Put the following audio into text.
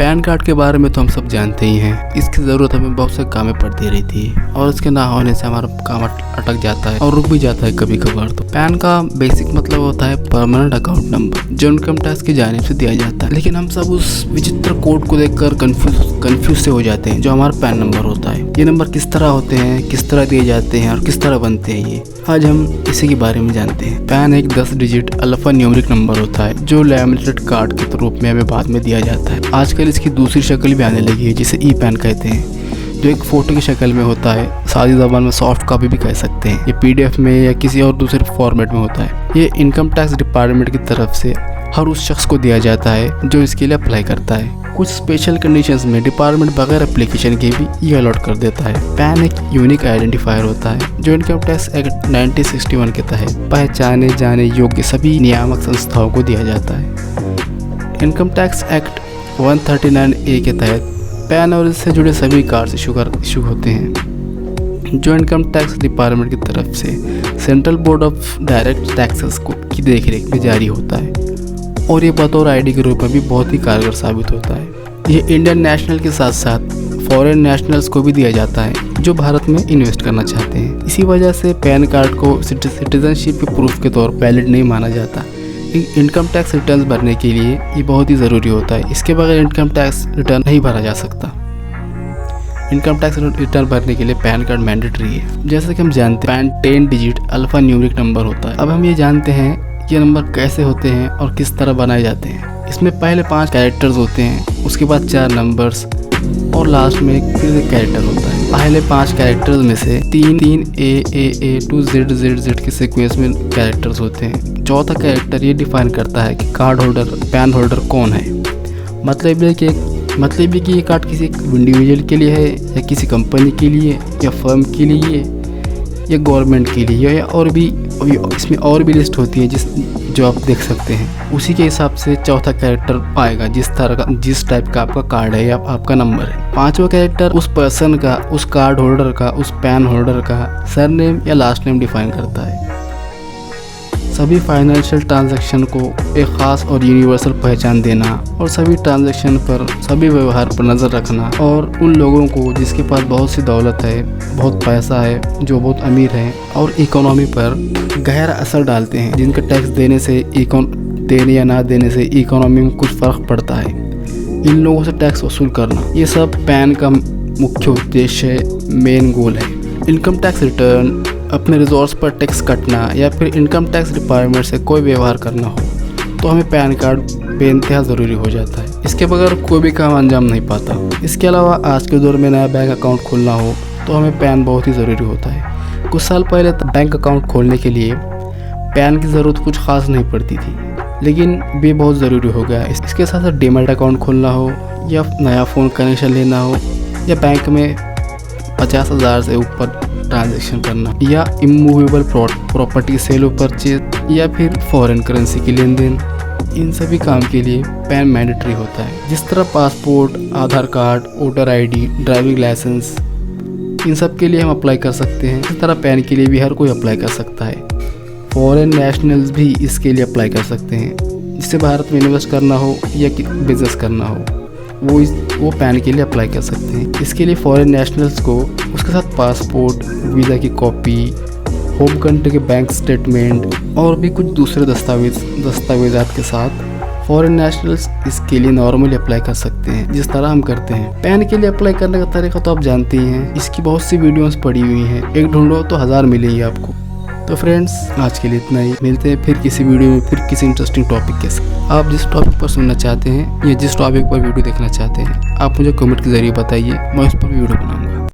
Pan card के बारे में तो हम सब जानते ही हैं। इसकी ज़रूरत हमें बहुत से कामें पड़ती रहती है और इसके ना होने से हमारा काम अटक जाता है और रुक भी जाता है कभी कभार। तो पैन का बेसिक मतलब होता है परमानेंट अकाउंट नंबर, जो इनकम टैक्स की जानिब से दिया जाता है। लेकिन हम सब उस विचित्र कोड को देखकर कंफ्यूज से हो जाते हैं जो हमारा पैन नंबर होता है। ये नंबर किस तरह होते हैं, किस तरह दिए जाते हैं और किस तरह बनते हैं, ये आज हम इसी के बारे में जानते हैं। पैन एक 10 डिजिट अल्फा न्यूमेरिक नंबर होता है जो लैमिनेटेड कार्ड के रूप में हमें बाद में दिया जाता है। आजकल इसकी दूसरी शक्ल भी आने लगी है जिसे ई पैन कहते हैं, जो एक फ़ोटो की शक्ल में होता है। सादी ज़बान में सॉफ्ट कॉपी भी कह सकते हैं। ये PDF में या किसी और दूसरे फॉर्मेट में होता है। ये इनकम टैक्स डिपार्टमेंट की तरफ से हर उस शख्स को दिया जाता है जो इसके लिए अप्लाई करता है। कुछ स्पेशल कंडीशंस में डिपार्टमेंट बगैर एप्लीकेशन के भी ये अलॉट कर देता है। पैन एक यूनिक आइडेंटिफायर होता है जो इनकम टैक्स एक्ट 1961 के तहत पहचाने जाने योग्य सभी नियामक संस्थाओं को दिया जाता है। इनकम टैक्स एक्ट 139A के तहत पैन और इससे जुड़े सभी कार्ड इशू होते हैं जो इनकम टैक्स डिपार्टमेंट की तरफ से central board of direct taxes की देखरेख में जारी होता है और ये बतौर ID के रूप में भी बहुत ही कारगर साबित होता है। ये इंडियन नेशनल के साथ साथ फॉरेन नेशनल्स को भी दिया जाता है जो भारत में इन्वेस्ट करना चाहते हैं। इसी वजह से पैन कार्ड को सिटीजनशिप के प्रूफ के तौर पर वैलिड नहीं माना जाता। इनकम टैक्स रिटर्न भरने के लिए ये बहुत ही ज़रूरी होता है। इसके बगैर इनकम टैक्स रिटर्न नहीं भरा जा सकता। इनकम टैक्स रिटर्न भरने के लिए पैन कार्ड मैंडेटरी है। जैसे कि हम जानते हैं pan 10 digit alpha numeric number होता है। अब हम ये जानते हैं ये नंबर कैसे होते हैं और किस तरह बनाए जाते हैं। इसमें पहले 5 कैरेक्टर्स होते हैं, उसके बाद 4 नंबर्स और लास्ट में फिर एक कैरेक्टर होता है। पहले 5 कैरेक्टर्स में से 3 A to Z के सीक्वेंस में कैरेक्टर्स होते हैं। चौथा कैरेक्टर ये डिफाइन करता है कि कार्ड होल्डर पैन होल्डर कौन है। मतलब ये कि ये कार्ड किसी इंडिविजुअल के लिए है या किसी कंपनी के लिए या फर्म के लिए या गवर्नमेंट के लिए या और भी इसमें और भी लिस्ट होती है जो आप देख सकते हैं। उसी के हिसाब से चौथा कैरेक्टर आएगा जिस टाइप का आपका कार्ड है या आपका नंबर है। 5वां कैरेक्टर उस पर्सन का, उस कार्ड होल्डर का, उस पैन होल्डर का सरनेम या लास्ट नेम डिफाइन करता है। सभी फाइनेंशियल ट्रांजैक्शन को एक ख़ास और यूनिवर्सल पहचान देना और सभी ट्रांजैक्शन पर, सभी व्यवहार पर नज़र रखना और उन लोगों को जिसके पास बहुत सी दौलत है, बहुत पैसा है, जो बहुत अमीर हैं और इकोनॉमी पर गहरा असर डालते हैं, जिनका टैक्स देने या ना देने से इकोनॉमी में कुछ फ़र्क पड़ता है, इन लोगों से टैक्स वसूल करना, ये सब पैन का मुख्य उद्देश्य, मेन गोल है। इनकम टैक्स रिटर्न, अपने रिजोर्स पर टैक्स कटना या फिर इनकम टैक्स डिपार्टमेंट से कोई व्यवहार करना हो तो हमें पैन कार्ड बेइंतहा ज़रूरी हो जाता है। इसके बगैर कोई भी काम अंजाम नहीं पाता। इसके अलावा आज के दौर में नया बैंक अकाउंट खोलना हो तो हमें पैन बहुत ही ज़रूरी होता है। कुछ साल पहले बैंक अकाउंट खोलने के लिए पैन की ज़रूरत कुछ ख़ास नहीं पड़ती थी, लेकिन भी बहुत ज़रूरी हो गया। इसके साथ साथ डीमैट अकाउंट खोलना हो या नया फ़ोन कनेक्शन लेना हो या बैंक में 50,000 से ऊपर ट्रांजैक्शन करना या इमूवेबल प्रॉपर्टी सेल और परचेज या फिर फॉरेन करेंसी की लेन देन, इन सभी काम के लिए पैन मैंडेटरी होता है। जिस तरह passport, Aadhaar card, voter ID, driving licence, इन सब के लिए हम अप्लाई कर सकते हैं, इस तरह पैन के लिए भी हर कोई अप्लाई कर सकता है। फॉरेन नेशनल्स भी इसके लिए अप्लाई कर सकते हैं, जिससे भारत में इन्वेस्ट करना हो या बिजनेस करना हो वो पैन के लिए अप्लाई कर सकते हैं। इसके लिए फॉरेन नेशनल्स को उसके साथ पासपोर्ट, वीज़ा की कॉपी, होम कंट्री के बैंक स्टेटमेंट और भी कुछ दूसरे दस्तावेज़ात के साथ फॉरेन नेशनल्स इसके लिए नॉर्मली अप्लाई कर सकते हैं, जिस तरह हम करते हैं। पैन के लिए अप्लाई करने का तरीका तो आप जानते ही हैं, इसकी बहुत सी वीडियोस पड़ी हुई हैं, एक ढूंढो तो 1000 मिलेंगी आपको। तो फ्रेंड्स, आज के लिए इतना ही। मिलते हैं फिर किसी वीडियो में, फिर किसी इंटरेस्टिंग टॉपिक के साथ। आप जिस टॉपिक पर सुनना चाहते हैं या जिस टॉपिक पर वीडियो देखना चाहते हैं, आप मुझे कमेंट के जरिए बताइए, मैं उस पर वीडियो बनाऊंगा।